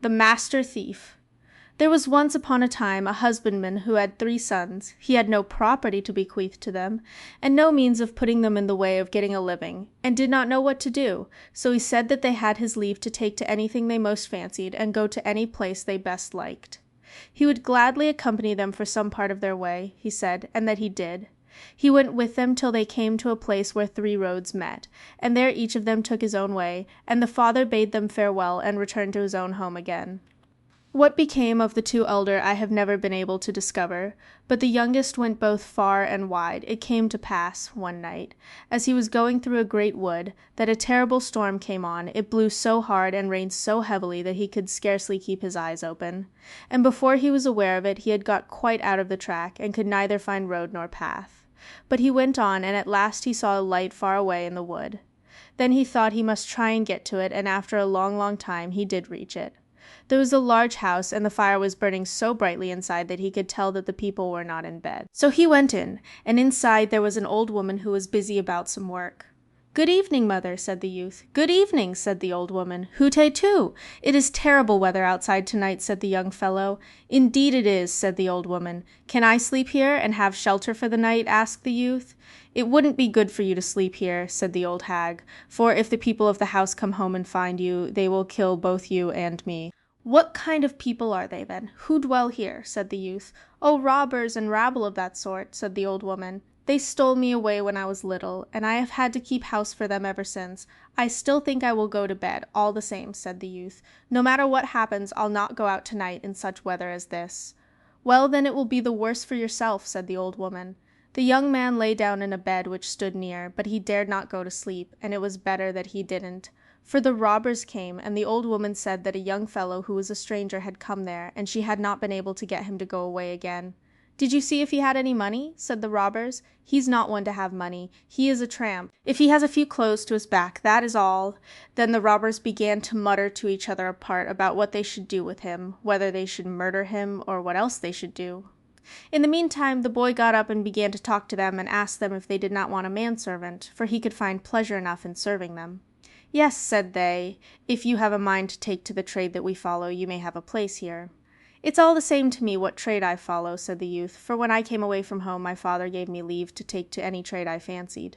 The Master Thief. There was once upon a time a husbandman who had 3 sons. He had no property to bequeath to them, and no means of putting them in the way of getting a living, and did not know what to do, so he said that they had his leave to take to anything they most fancied, and go to any place they best liked. He would gladly accompany them for some part of their way, he said, and that he did. He went with them till they came to a place where 3 roads met, and there each of them took his own way, and the father bade them farewell and returned to his own home again. What became of the 2 elder I have never been able to discover, but the youngest went both far and wide. It came to pass, one night, as he was going through a great wood, that a terrible storm came on. It blew so hard and rained so heavily that he could scarcely keep his eyes open, and before he was aware of it he had got quite out of the track, and could neither find road nor path. But he went on, and at last he saw a light far away in the wood. Then he thought he must try and get to it, and after a long time he did reach it. There was a large house, and the fire was burning so brightly inside that he could tell that the people were not in bed. So he went in, and inside there was an old woman who was busy about some work. "Good evening, mother," said the youth. "Good evening," said the old woman. "Hooty too! It is terrible weather outside tonight," said the young fellow. "Indeed it is," said the old woman. "Can I sleep here, and have shelter for the night?" asked the youth. "It wouldn't be good for you to sleep here," said the old hag, "for if the people of the house come home and find you, they will kill both you and me." "What kind of people are they, then, who dwell here?" said the youth. "Oh, robbers and rabble of that sort," said the old woman. "They stole me away when I was little, and I have had to keep house for them ever since. I still think I will go to bed, all the same," said the youth. "No matter what happens, I'll not go out tonight in such weather as this." "Well, then it will be the worse for yourself," said the old woman. The young man lay down in a bed which stood near, but he dared not go to sleep, and it was better that he didn't. For the robbers came, and the old woman said that a young fellow who was a stranger had come there, and she had not been able to get him to go away again. "Did you see if he had any money?" said the robbers. "He's not one to have money. He is a tramp. If he has a few clothes to his back, that is all." Then the robbers began to mutter to each other apart about what they should do with him, whether they should murder him, or what else they should do. In the meantime the boy got up and began to talk to them, and asked them if they did not want a manservant, for he could find pleasure enough in serving them. "Yes," said they, "if you have a mind to take to the trade that we follow, you may have a place here." "It's all the same to me what trade I follow," said the youth, "for when I came away from home my father gave me leave to take to any trade I fancied."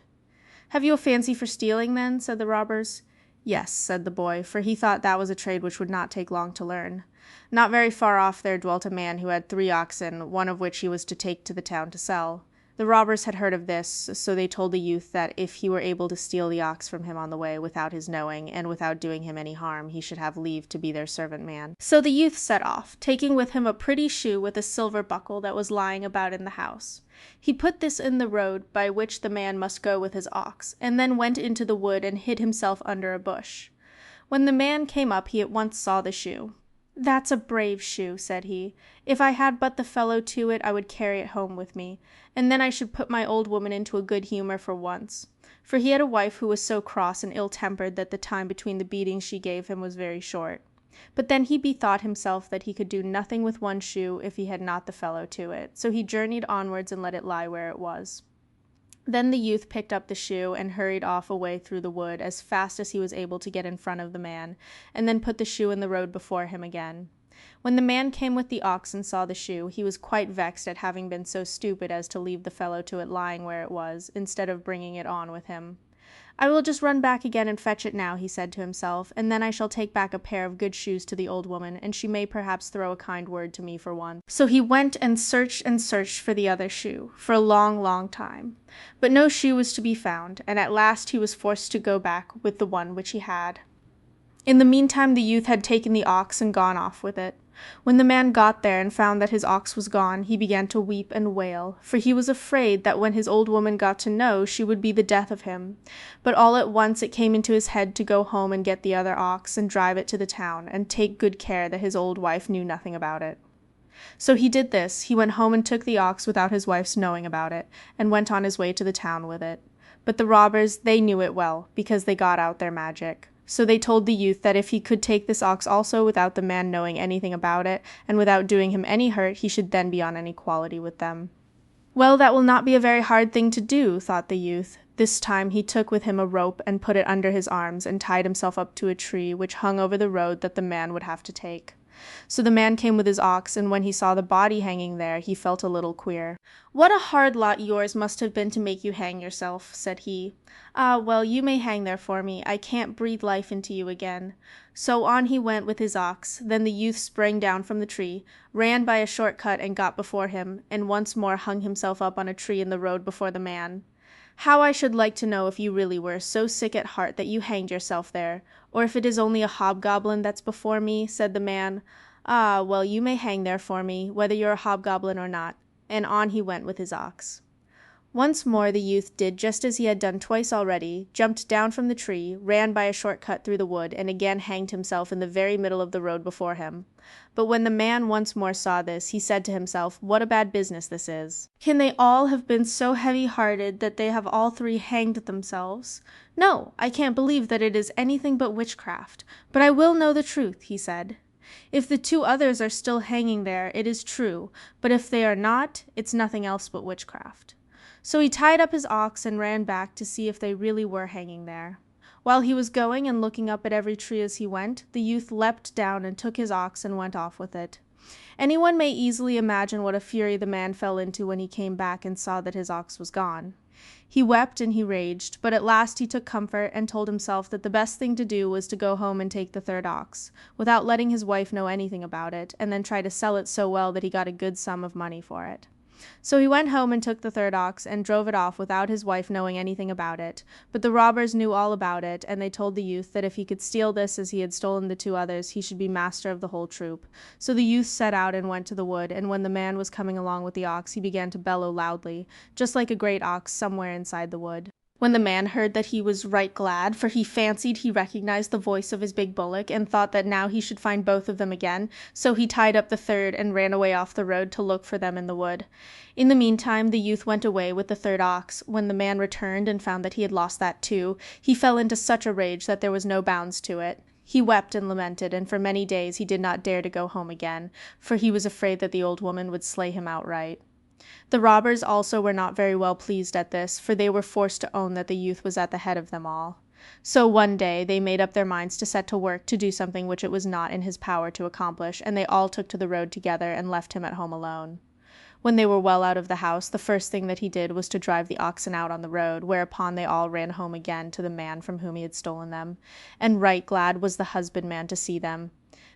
"Have you a fancy for stealing, then?" said the robbers. "Yes," said the boy, for he thought that was a trade which would not take long to learn. Not very far off there dwelt a man who had 3 oxen, one of which he was to take to the town to sell. The robbers had heard of this, so they told the youth that if he were able to steal the ox from him on the way without his knowing, and without doing him any harm, he should have leave to be their servant man. So the youth set off, taking with him a pretty shoe with a silver buckle that was lying about in the house. He put this in the road by which the man must go with his ox, and then went into the wood and hid himself under a bush. When the man came up he at once saw the shoe. "That's a brave shoe," said he. "If I had but the fellow to it, I would carry it home with me, and then I should put my old woman into a good humour for once." For he had a wife who was so cross and ill-tempered that the time between the beatings she gave him was very short. But then he bethought himself that he could do nothing with one shoe if he had not the fellow to it, so he journeyed onwards and let it lie where it was. Then the youth picked up the shoe and hurried off away through the wood as fast as he was able to get in front of the man, and then put the shoe in the road before him again. When the man came with the ox and saw the shoe, he was quite vexed at having been so stupid as to leave the fellow to it lying where it was, instead of bringing it on with him. "I will just run back again and fetch it now," he said to himself, "and then I shall take back a pair of good shoes to the old woman, and she may perhaps throw a kind word to me for once." So he went and searched for the other shoe, for a long time. But no shoe was to be found, and at last he was forced to go back with the one which he had. In the meantime the youth had taken the ox and gone off with it. When the man got there and found that his ox was gone, he began to weep and wail, for he was afraid that when his old woman got to know, she would be the death of him. But all at once it came into his head to go home and get the other ox, and drive it to the town, and take good care that his old wife knew nothing about it. So he did this. He went home and took the ox without his wife's knowing about it, and went on his way to the town with it. But the robbers, they knew it well, because they got out their magic. So they told the youth that if he could take this ox also without the man knowing anything about it, and without doing him any hurt, he should then be on an equality with them. "Well, that will not be a very hard thing to do," thought the youth. This time he took with him a rope and put it under his arms and tied himself up to a tree which hung over the road that the man would have to take. So the man came with his ox, and when he saw the body hanging there, he felt a little queer. "What a hard lot yours must have been to make you hang yourself," said he. "Ah, well, you may hang there for me. I can't breathe life into you again." So on he went with his ox. Then the youth sprang down from the tree, ran by a short cut and got before him, and once more hung himself up on a tree in the road before the man. "How I should like to know if you really were so sick at heart that you hanged yourself there, or if it is only a hobgoblin that's before me," said the man. "Ah, well, you may hang there for me, whether you're a hobgoblin or not." And on he went with his ox. Once more the youth did just as he had done twice already, jumped down from the tree, ran by a short cut through the wood, and again hanged himself in the very middle of the road before him. But when the man once more saw this, he said to himself, "What a bad business this is! Can they all have been so heavy-hearted that they have all three hanged themselves? No, I can't believe that it is anything but witchcraft. But I will know the truth," he said. "If the two others are still hanging there, it is true, but if they are not, it's nothing else but witchcraft." So he tied up his ox and ran back to see if they really were hanging there. While he was going and looking up at every tree as he went, the youth leapt down and took his ox and went off with it. Anyone may easily imagine what a fury the man fell into when he came back and saw that his ox was gone. He wept and he raged, but at last he took comfort and told himself that the best thing to do was to go home and take the third ox, without letting his wife know anything about it, and then try to sell it so well that he got a good sum of money for it. So he went home and took the third ox, and drove it off without his wife knowing anything about it. But the robbers knew all about it, and they told the youth that if he could steal this as he had stolen the two others, he should be master of the whole troop. So the youth set out and went to the wood, and when the man was coming along with the ox, he began to bellow loudly, just like a great ox somewhere inside the wood. When the man heard that, he was right glad, for he fancied he recognized the voice of his big bullock, and thought that now he should find both of them again, so he tied up the third and ran away off the road to look for them in the wood. In the meantime the youth went away with the third ox. When the man returned and found that he had lost that too, he fell into such a rage that there was no bounds to it. He wept and lamented, and for many days he did not dare to go home again, for he was afraid that the old woman would slay him outright. The robbers also were not very well pleased at this, for they were forced to own that the youth was at the head of them all. So one day they made up their minds to set to work to do something which it was not in his power to accomplish, and they all took to the road together and left him at home alone. When they were well out of the house, the first thing that he did was to drive the oxen out on the road, whereupon they all ran home again to the man from whom he had stolen them, and right glad was the husbandman to see them.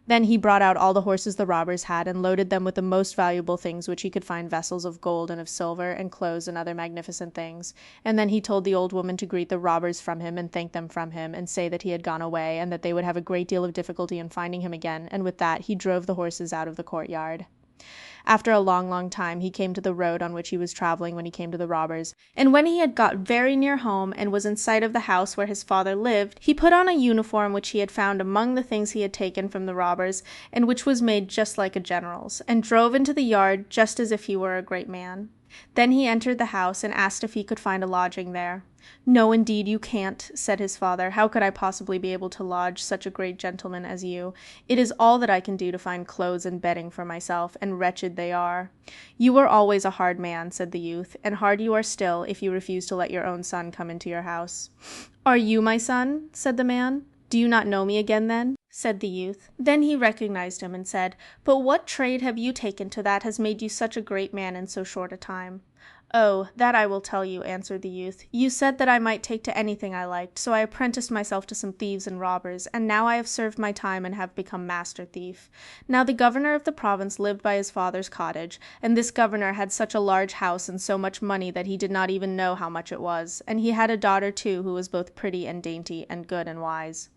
Then he brought out all the horses the robbers had, and loaded them with the most valuable things which he could find, vessels of gold and of silver, and clothes and other magnificent things. And then he told the old woman to greet the robbers from him, and thank them from him, and say that he had gone away, and that they would have a great deal of difficulty in finding him again, and with that he drove the horses out of the courtyard. After a long, long time he came to the road on which he was traveling when he came to the robbers, and when he had got very near home, and was in sight of the house where his father lived, he put on a uniform which he had found among the things he had taken from the robbers, and which was made just like a general's, and drove into the yard just as if he were a great man. Then he entered the house, and asked if he could find a lodging there. "No, indeed you can't," said his father. "How could I possibly be able to lodge such a great gentleman as you? It is all that I can do to find clothes and bedding for myself, and wretched they are." "You were always a hard man," said the youth, "and hard you are still, if you refuse to let your own son come into your house." "Are you my son?" said the man. "Do you not know me again, then?" said the youth. Then he recognized him, and said, "But what trade have you taken to that has made you such a great man in so short a time?" "Oh, that I will tell you," answered the youth. "You said that I might take to anything I liked, so I apprenticed myself to some thieves and robbers, and now I have served my time and have become master thief. Now the governor of the province lived by his father's cottage, and this governor had such a large house and so much money that he did not even know how much it was, and he had a daughter too who was both pretty and dainty, and good and wise.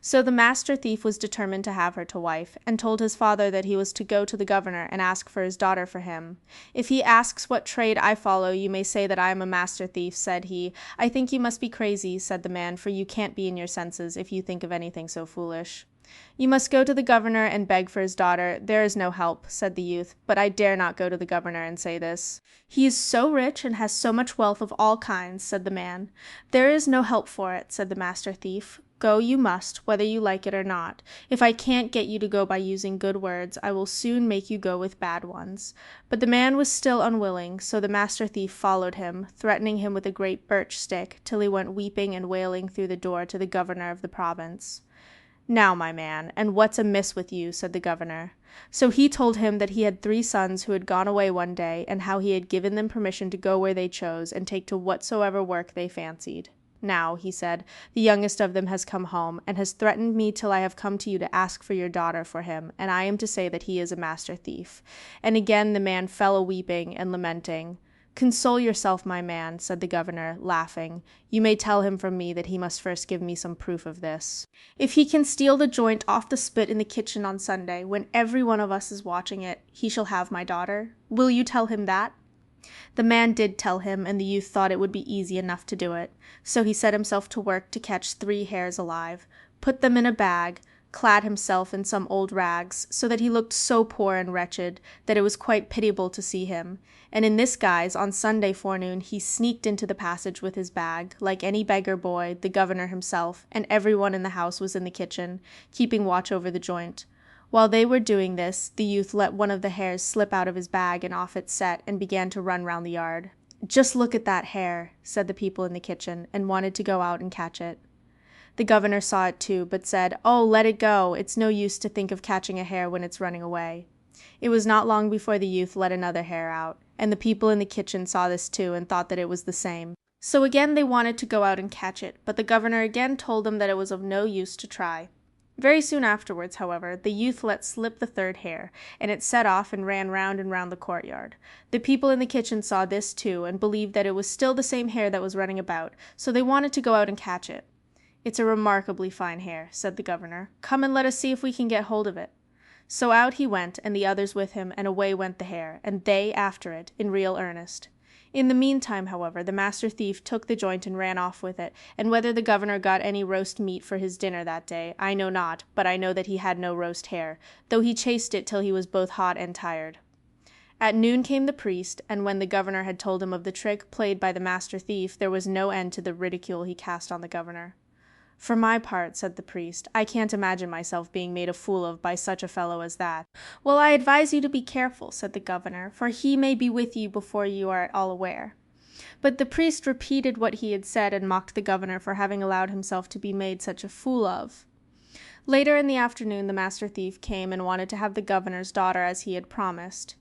So the master thief was determined to have her to wife, and told his father that he was to go to the governor and ask for his daughter for him. "If he asks what trade I follow, you may say that I am a master thief," said he. "I think you must be crazy," said the man, "for you can't be in your senses if you think of anything so foolish." "You must go to the governor and beg for his daughter. There is no help," said the youth, "but I dare not go to the governor and say this." "He is so rich and has so much wealth of all kinds," said the man. "There is no help for it," said the master thief. Go you must, whether you like it or not. If I can't get you to go by using good words, I will soon make you go with bad ones." But the man was still unwilling, so the master thief followed him, threatening him with a great birch stick, till he went weeping and wailing through the door to the governor of the province. "Now, my man, and what's amiss with you?" said the governor. So he told him that he had 3 sons who had gone away one day, and how he had given them permission to go where they chose, and take to whatsoever work they fancied. "Now," he said, "the youngest of them has come home, and has threatened me till I have come to you to ask for your daughter for him, and I am to say that he is a master thief." And again the man fell a-weeping and lamenting. "Console yourself, my man," said the governor, laughing. "You may tell him from me that he must first give me some proof of this. If he can steal the joint off the spit in the kitchen on Sunday, when every one of us is watching it, he shall have my daughter. Will you tell him that?" The man did tell him, and the youth thought it would be easy enough to do it. So he set himself to work to catch 3 hares alive, put them in a bag, clad himself in some old rags, so that he looked so poor and wretched that it was quite pitiable to see him, and in this guise on Sunday forenoon he sneaked into the passage with his bag, like any beggar boy, the governor himself, and every one in the house was in the kitchen, keeping watch over the joint. While they were doing this, the youth let one of the hares slip out of his bag and off it set, and began to run round the yard. "Just look at that hare," said the people in the kitchen, and wanted to go out and catch it. The governor saw it too, but said, "Oh, let it go, it's no use to think of catching a hare when it's running away." It was not long before the youth let another hare out, and the people in the kitchen saw this too, and thought that it was the same. So again they wanted to go out and catch it, but the governor again told them that it was of no use to try. Very soon afterwards, however, the youth let slip the 3rd hare, and it set off and ran round and round the courtyard. The people in the kitchen saw this too, and believed that it was still the same hare that was running about, so they wanted to go out and catch it. "It's a remarkably fine hare," said the governor. "Come and let us see if we can get hold of it." So out he went, and the others with him, and away went the hare, and they after it, in real earnest. In the meantime, however, the master thief took the joint and ran off with it, and whether the governor got any roast meat for his dinner that day, I know not, but I know that he had no roast hare, though he chased it till he was both hot and tired. At noon came the priest, and when the governor had told him of the trick played by the master thief, there was no end to the ridicule he cast on the governor. "For my part," said the priest, "I can't imagine myself being made a fool of by such a fellow as that." "Well, I advise you to be careful," said the governor, "for he may be with you before you are all aware." But the priest repeated what he had said, and mocked the governor for having allowed himself to be made such a fool of. Later in the afternoon the master thief came and wanted to have the governor's daughter as he had promised.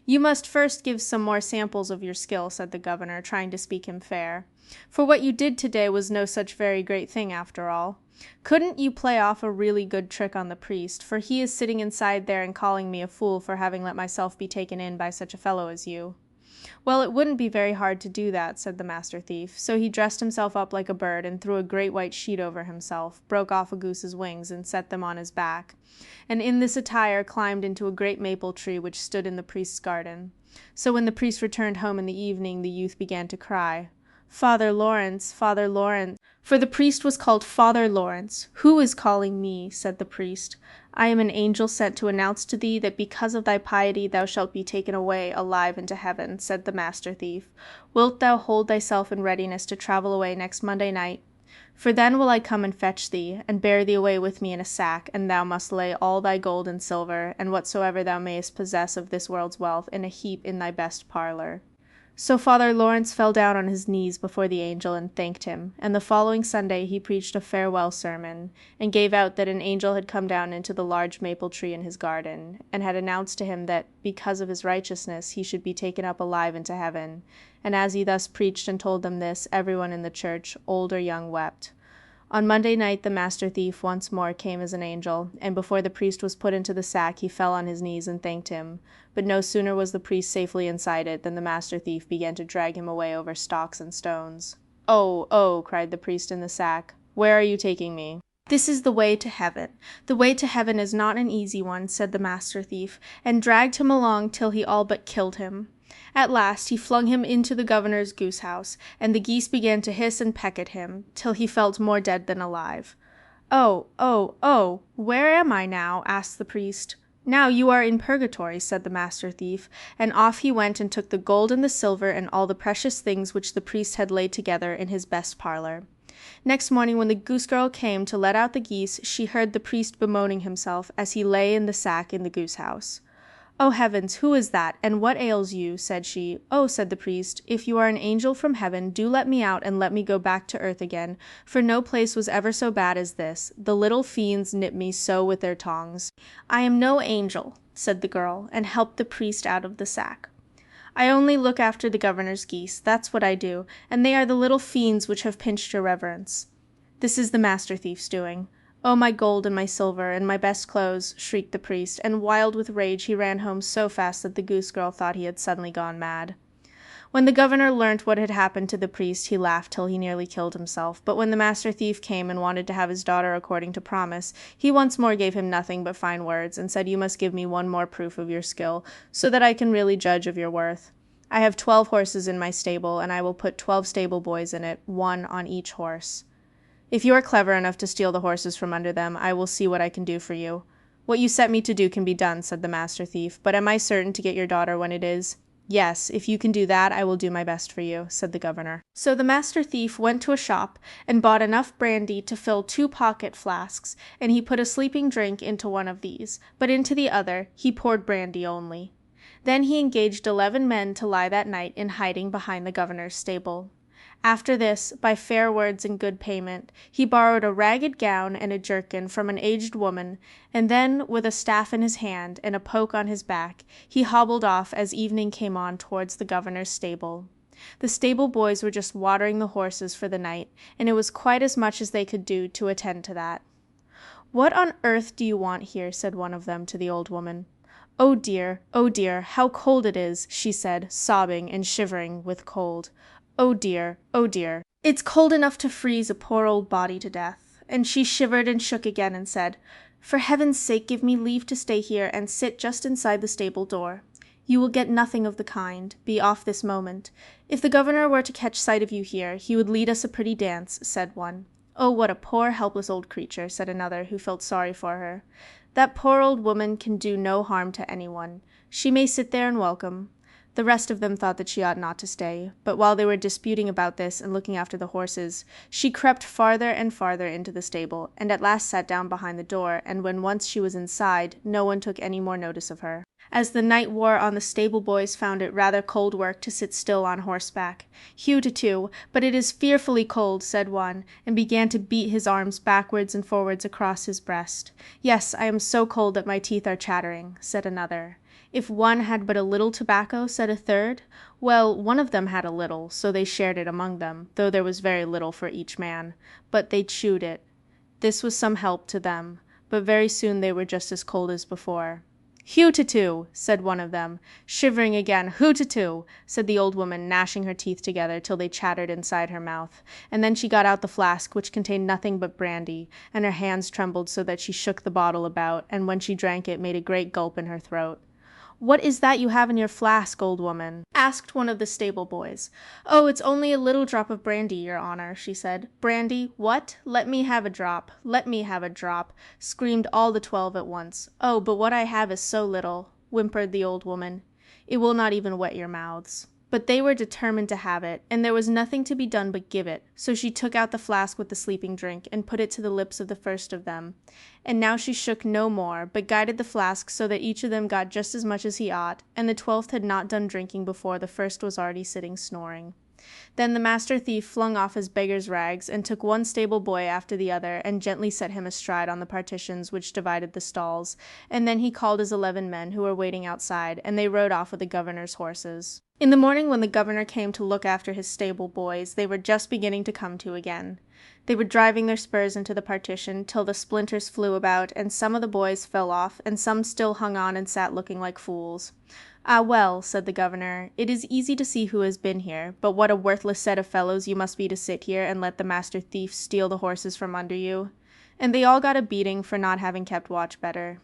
"You must first give some more samples of your skill," said the governor, trying to speak him fair. "For what you did today was no such very great thing after all. Couldn't you play off a really good trick on the priest, for he is sitting inside there and calling me a fool for having let myself be taken in by such a fellow as you?" "Well, it wouldn't be very hard to do that," said the master thief. So he dressed himself up like a bird, and threw a great white sheet over himself, broke off a goose's wings, and set them on his back, and in this attire climbed into a great maple tree which stood in the priest's garden. So when the priest returned home in the evening, the youth began to cry, "Father Lawrence, Father Lawrence," for the priest was called Father Lawrence. "Who is calling me?" said the priest. "I am an angel sent to announce to thee that because of thy piety thou shalt be taken away alive into heaven," said the master thief. "Wilt thou hold thyself in readiness to travel away next Monday night? For then will I come and fetch thee, and bear thee away with me in a sack, and thou must lay all thy gold and silver, and whatsoever thou mayest possess of this world's wealth, in a heap in thy best parlour." So Father Lawrence fell down on his knees before the angel and thanked him, and the following Sunday he preached a farewell sermon, and gave out that an angel had come down into the large maple tree in his garden, and had announced to him that, because of his righteousness, he should be taken up alive into heaven. And as he thus preached and told them this, everyone in the church, old or young, wept. On Monday night the master thief once more came as an angel, and before the priest was put into the sack he fell on his knees and thanked him. But no sooner was the priest safely inside it than the master thief began to drag him away over stocks and stones. "Oh, oh," cried the priest in the sack, "where are you taking me?" "This is the way to heaven. The way to heaven is not an easy one," said the master thief, and dragged him along till he all but killed him. At last he flung him into the governor's goose house, and the geese began to hiss and peck at him, till he felt more dead than alive. "Oh, oh, oh, where am I now?" asked the priest. "Now you are in purgatory," said the master thief, and off he went and took the gold and the silver and all the precious things which the priest had laid together in his best parlour. Next morning, when the goose girl came to let out the geese, she heard the priest bemoaning himself as he lay in the sack in the goose house. "Oh, heavens, who is that, and what ails you?" said she. "Oh," said the priest, "if you are an angel from heaven, do let me out and let me go back to earth again, for no place was ever so bad as this. The little fiends nip me so with their tongs." "I am no angel," said the girl, and helped the priest out of the sack. "I only look after the governor's geese, that's what I do, and they are the little fiends which have pinched your reverence. This is the master thief's doing. Oh, my gold and my silver, and my best clothes," shrieked the priest, and wild with rage he ran home so fast that the goose girl thought he had suddenly gone mad. When the governor learnt what had happened to the priest, he laughed till he nearly killed himself, but when the master thief came and wanted to have his daughter according to promise, he once more gave him nothing but fine words, and said, "You must give me one more proof of your skill, so that I can really judge of your worth. I have 12 horses in my stable, and I will put 12 stable boys in it, one on each horse. If you are clever enough to steal the horses from under them, I will see what I can do for you." "What you set me to do can be done," said the master thief, "but am I certain to get your daughter when it is?" "Yes, if you can do that, I will do my best for you," said the governor. So the master thief went to a shop and bought enough brandy to fill 2 pocket flasks, and he put a sleeping drink into one of these, but into the other he poured brandy only. Then he engaged 11 men to lie that night in hiding behind the governor's stable. After this, by fair words and good payment, he borrowed a ragged gown and a jerkin from an aged woman, and then, with a staff in his hand and a poke on his back, he hobbled off as evening came on towards the governor's stable. The stable boys were just watering the horses for the night, and it was quite as much as they could do to attend to that. "What on earth do you want here?" said one of them to the old woman. Oh dear, how cold it is," she said, sobbing and shivering with cold. Oh dear, it's cold enough to freeze a poor old body to death." And she shivered and shook again and said, "For heaven's sake give me leave to stay here and sit just inside the stable door." "You will get nothing of the kind. Be off this moment. If the governor were to catch sight of you here, he would lead us a pretty dance," said one. "Oh, what a poor helpless old creature," said another, who felt sorry for her. "That poor old woman can do no harm to anyone. She may sit there and welcome." The rest of them thought that she ought not to stay, but while they were disputing about this and looking after the horses, she crept farther and farther into the stable, and at last sat down behind the door, and when once she was inside, no one took any more notice of her. As the night wore on, the stable boys found it rather cold work to sit still on horseback. "Hutetu, but it is fearfully cold," said one, and began to beat his arms backwards and forwards across his breast. "Yes, I am so cold that my teeth are chattering," said another. "If one had but a little tobacco," said a third. Well, one of them had a little, so they shared it among them, though there was very little for each man. But they chewed it. This was some help to them, but very soon they were just as cold as before. "Hutetu," said one of them, shivering again. "Hutetu," said the old woman, gnashing her teeth together till they chattered inside her mouth, and then she got out the flask, which contained nothing but brandy, and her hands trembled so that she shook the bottle about, and when she drank it made a great gulp in her throat. "What is that you have in your flask, old woman?" asked one of the stable boys. "Oh, it's only a little drop of brandy, your honor," she said. "Brandy? What? Let me have a drop, let me have a drop," screamed all the 12 at once. "Oh, but what I have is so little," whimpered the old woman. "It will not even wet your mouths." But they were determined to have it, and there was nothing to be done but give it, so she took out the flask with the sleeping drink, and put it to the lips of the first of them. And now she shook no more, but guided the flask so that each of them got just as much as he ought, and the 12th had not done drinking before the first was already sitting snoring. Then the master thief flung off his beggar's rags, and took one stable boy after the other, and gently set him astride on the partitions which divided the stalls, and then he called his 11 men who were waiting outside, and they rode off with the governor's horses. In the morning, when the governor came to look after his stable boys, they were just beginning to come to again. They were driving their spurs into the partition, till the splinters flew about, and some of the boys fell off, and some still hung on and sat looking like fools. "Ah, well," said the governor, "it is easy to see who has been here, but what a worthless set of fellows you must be to sit here and let the master thief steal the horses from under you." And they all got a beating for not having kept watch better.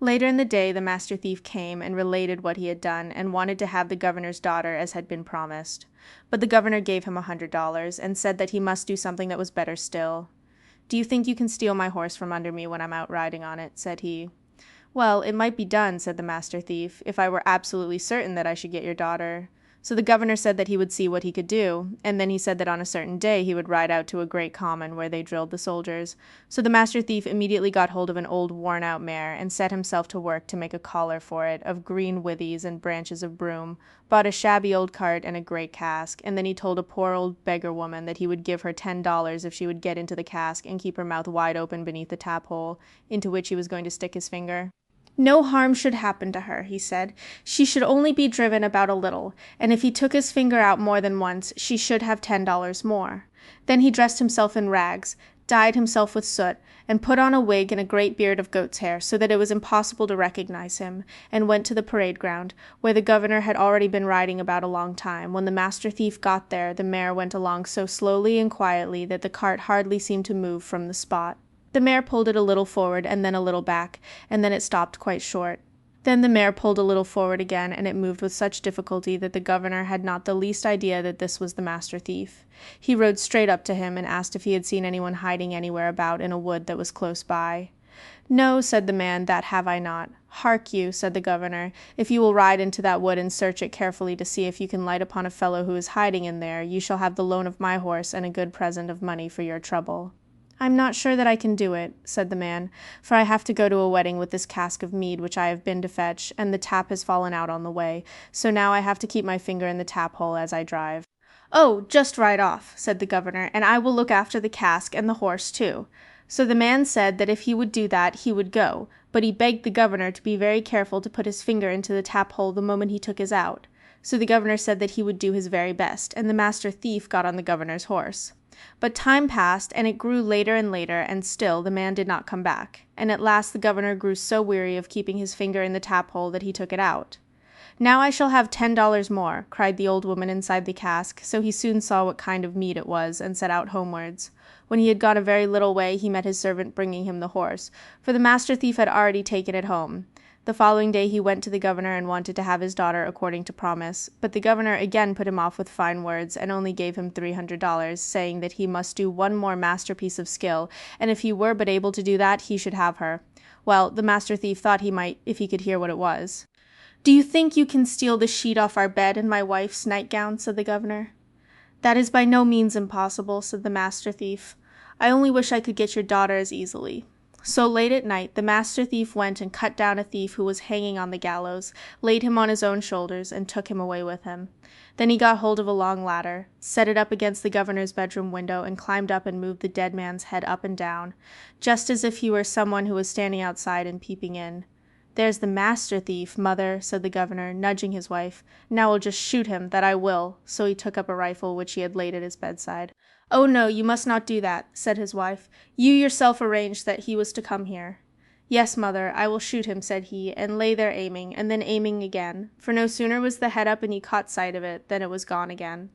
Later in the day the master thief came and related what he had done, and wanted to have the governor's daughter as had been promised. But the governor gave him $100, and said that he must do something that was better still. "Do you think you can steal my horse from under me when I'm out riding on it?" said he. "Well, it might be done," said the master thief, "if I were absolutely certain that I should get your daughter. So the governor said that he would see what he could do, and then he said that on a certain day he would ride out to a great common where they drilled the soldiers. So the master thief immediately got hold of an old worn-out mare and set himself to work to make a collar for it of green withies and branches of broom, bought a shabby old cart and a great cask, and then he told a poor old beggar woman that he would give her $10 if she would get into the cask and keep her mouth wide open beneath the tap hole, into which he was going to stick his finger. No harm should happen to her, he said. She should only be driven about a little, and if he took his finger out more than once, she should have $10 more. Then he dressed himself in rags, dyed himself with soot, and put on a wig and a great beard of goat's hair, so that it was impossible to recognize him, and went to the parade ground, where the governor had already been riding about a long time. When the master thief got there, the mare went along so slowly and quietly that the cart hardly seemed to move from the spot. The mare pulled it a little forward and then a little back, and then it stopped quite short. Then the mare pulled a little forward again, and it moved with such difficulty that the governor had not the least idea that this was the master thief. He rode straight up to him and asked if he had seen anyone hiding anywhere about in a wood that was close by. "No," said the man, "that have I not." "Hark you," said the governor, "if you will ride into that wood and search it carefully to see if you can light upon a fellow who is hiding in there, you shall have the loan of my horse and a good present of money for your trouble." "I'm not sure that I can do it," said the man, "for I have to go to a wedding with this cask of mead which I have been to fetch, and the tap has fallen out on the way, so now I have to keep my finger in the tap hole as I drive." "Oh, just ride off," said the governor, "and I will look after the cask and the horse too." So the man said that if he would do that he would go, but he begged the governor to be very careful to put his finger into the tap hole the moment he took his out. So the governor said that he would do his very best, and the master thief got on the governor's horse. But time passed, and it grew later and later, and still the man did not come back, and at last the governor grew so weary of keeping his finger in the tap hole that he took it out. "Now I shall have $10 more," cried the old woman inside the cask, so he soon saw what kind of meat it was, and set out homewards. When he had gone a very little way he met his servant bringing him the horse, for the master thief had already taken it home. The following day he went to the governor and wanted to have his daughter according to promise, but the governor again put him off with fine words, and only gave him $300, saying that he must do one more masterpiece of skill, and if he were but able to do that he should have her. Well, the master thief thought he might if he could hear what it was. "Do you think you can steal the sheet off our bed and my wife's nightgown?" said the governor. "That is by no means impossible," said the master thief. "I only wish I could get your daughter as easily." So late at night the master thief went and cut down a thief who was hanging on the gallows, laid him on his own shoulders, and took him away with him. Then he got hold of a long ladder, set it up against the governor's bedroom window, and climbed up and moved the dead man's head up and down, just as if he were someone who was standing outside and peeping in. "There's the master thief, mother," said the governor, nudging his wife. "Now I'll just shoot him, that I will." So he took up a rifle which he had laid at his bedside. "Oh no, you must not do that," said his wife. "You yourself arranged that he was to come here." "Yes, mother, I will shoot him," said he, and lay there aiming, and then aiming again, for no sooner was the head up and he caught sight of it, than it was gone again.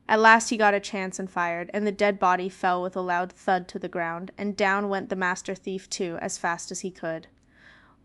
At last he got a chance and fired, and the dead body fell with a loud thud to the ground, and down went the master thief too, as fast as he could.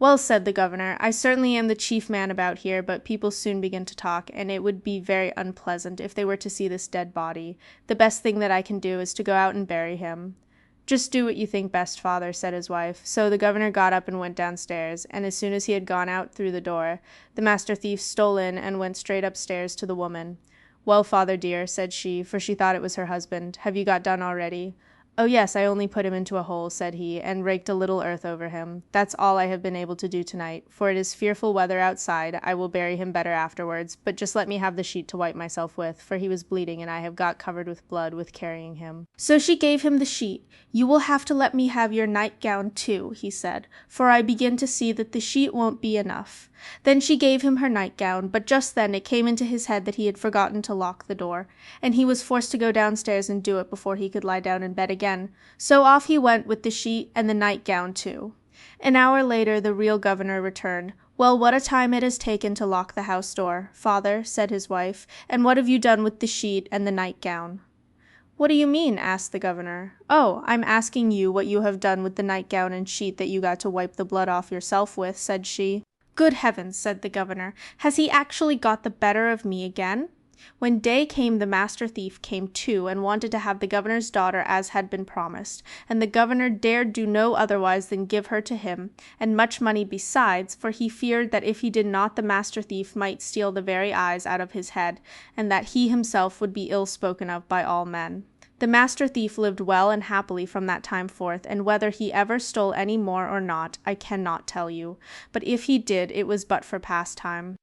"Well," said the governor, "I certainly am the chief man about here, but people soon begin to talk, and it would be very unpleasant if they were to see this dead body. The best thing that I can do is to go out and bury him." "Just do what you think best, father," said his wife. So the governor got up and went downstairs, and as soon as he had gone out through the door, the master thief stole in and went straight upstairs to the woman. "Well, father dear," said she, for she thought it was her husband, "have you got done already?" "Oh yes, I only put him into a hole," said he, "and raked a little earth over him. That's all I have been able to do tonight, for it is fearful weather outside. I will bury him better afterwards, but just let me have the sheet to wipe myself with, for he was bleeding and I have got covered with blood with carrying him." So she gave him the sheet. "You will have to let me have your nightgown too," he said, "for I begin to see that the sheet won't be enough." Then she gave him her nightgown, but just then it came into his head that he had forgotten to lock the door, and he was forced to go downstairs and do it before he could lie down in bed again. So off he went with the sheet and the nightgown too. An hour later the real governor returned. "Well, what a time it has taken to lock the house door, father," said his wife, "and what have you done with the sheet and the nightgown?" "What do you mean?" asked the governor. "Oh, I'm asking you what you have done with the nightgown and sheet that you got to wipe the blood off yourself with," said she. "Good heavens," said the governor, "has he actually got the better of me again?" When day came, the master thief came too, and wanted to have the governor's daughter as had been promised, and the governor dared do no otherwise than give her to him, and much money besides, for he feared that if he did not the master thief might steal the very eyes out of his head, and that he himself would be ill spoken of by all men. The master thief lived well and happily from that time forth, and whether he ever stole any more or not, I cannot tell you, but if he did, it was but for pastime.